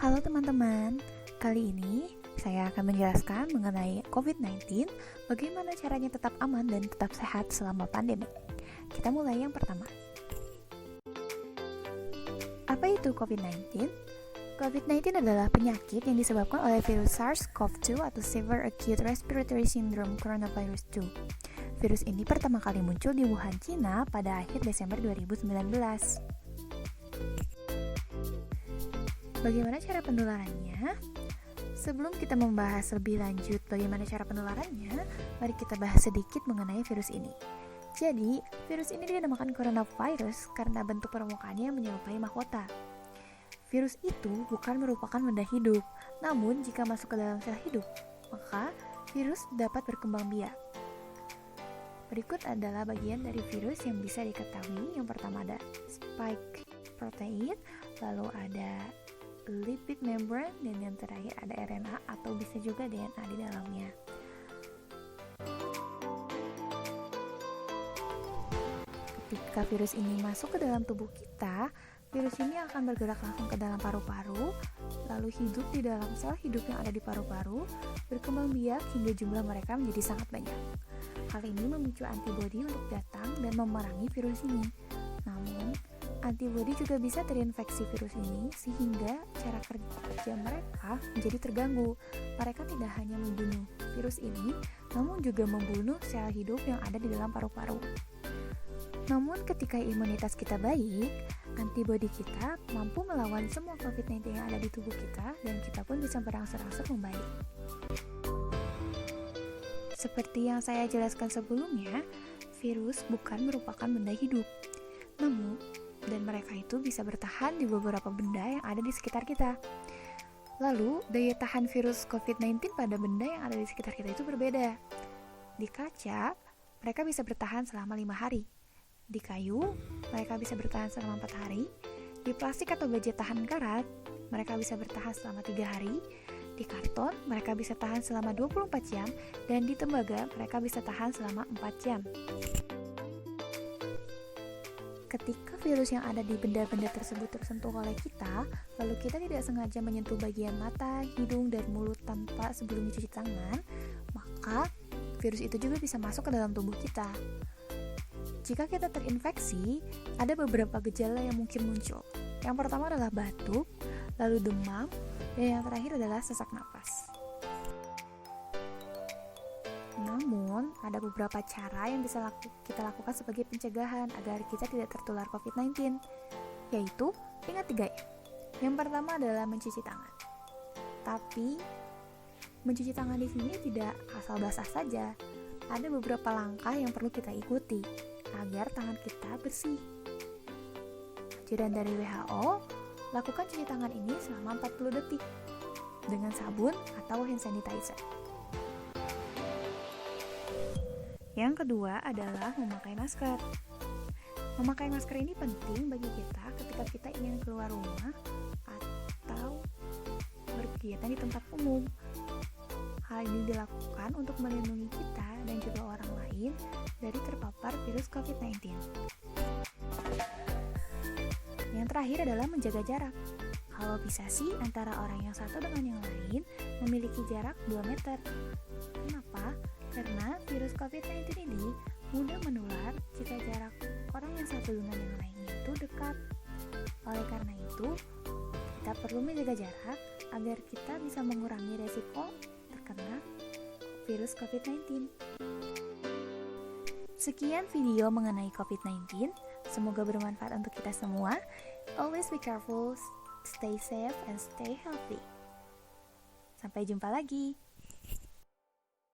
Halo teman-teman, kali ini saya akan menjelaskan mengenai COVID-19, bagaimana caranya tetap aman dan tetap sehat selama pandemi. Kita mulai yang pertama. Apa itu COVID-19? COVID-19 adalah penyakit yang disebabkan oleh virus SARS-CoV-2 atau Severe Acute Respiratory Syndrome Coronavirus 2. Virus ini pertama kali muncul di Wuhan, Cina pada akhir Desember 2019. Bagaimana cara penularannya? Sebelum kita membahas lebih lanjut bagaimana cara penularannya, mari kita bahas sedikit mengenai virus ini. Jadi, virus ini dinamakan coronavirus karena bentuk permukaannya menyerupai mahkota. Virus itu bukan merupakan benda hidup, namun jika masuk ke dalam sel hidup, maka virus dapat berkembang biak. Berikut adalah bagian dari virus yang bisa diketahui. Yang pertama ada spike protein, lalu ada lipid membrane, dan yang terakhir ada RNA atau bisa juga DNA di dalamnya. Ketika virus ini masuk ke dalam tubuh kita, virus ini akan bergerak langsung ke dalam paru-paru, lalu hidup di dalam sel hidup yang ada di paru-paru, berkembang biak hingga jumlah mereka menjadi sangat banyak. Hal ini memicu antibodi untuk datang dan memerangi virus ini. Namun, antibodi juga bisa terinfeksi virus ini sehingga cara kerja mereka menjadi terganggu. Mereka tidak hanya membunuh virus ini, namun juga membunuh sel hidup yang ada di dalam paru-paru. Namun ketika imunitas kita baik, antibodi kita mampu melawan semua COVID-19 yang ada di tubuh kita dan kita pun bisa berangsur-angsur membaik. Seperti yang saya jelaskan sebelumnya, virus bukan merupakan benda hidup. Namun, dan mereka itu bisa bertahan di beberapa benda yang ada di sekitar kita. Lalu, daya tahan virus COVID-19 pada benda yang ada di sekitar kita itu berbeda. Di kaca, mereka bisa bertahan selama 5 hari. Di kayu, mereka bisa bertahan selama 4 hari. Di plastik atau baja tahan karat, mereka bisa bertahan selama 3 hari. Di karton, mereka bisa tahan selama 24 jam. Dan di tembaga, mereka bisa tahan selama 4 jam. Ketika virus yang ada di benda-benda tersebut tersentuh oleh kita, lalu kita tidak sengaja menyentuh bagian mata, hidung, dan mulut tanpa sebelum mencuci tangan, maka virus itu juga bisa masuk ke dalam tubuh kita. Jika kita terinfeksi, ada beberapa gejala yang mungkin muncul. Yang pertama adalah batuk, lalu demam, dan yang terakhir adalah sesak napas. Namun, ada beberapa cara yang bisa kita lakukan sebagai pencegahan agar kita tidak tertular COVID-19, yaitu ingat 3M. Yang pertama adalah mencuci tangan. Tapi, mencuci tangan di sini tidak asal basah saja. Ada beberapa langkah yang perlu kita ikuti agar tangan kita bersih. Anjuran dari WHO, lakukan cuci tangan ini selama 40 detik dengan sabun atau hand sanitizer. Yang kedua adalah memakai masker. Memakai masker ini penting bagi kita ketika kita ingin keluar rumah atau berkegiatan di tempat umum. Hal ini dilakukan untuk melindungi kita dan juga orang lain dari terpapar virus COVID-19. Yang terakhir adalah menjaga jarak. Kalau bisa sih antara orang yang satu dengan yang lain memiliki jarak 2 meter. Kenapa? Karena virus COVID-19 ini mudah menular jika jarak orang yang satu dengan yang lainnya itu dekat. Oleh karena itu, kita perlu menjaga jarak agar kita bisa mengurangi resiko terkena virus COVID-19. Sekian video mengenai COVID-19. Semoga bermanfaat untuk kita semua. Always be careful, stay safe, and stay healthy. Sampai jumpa lagi.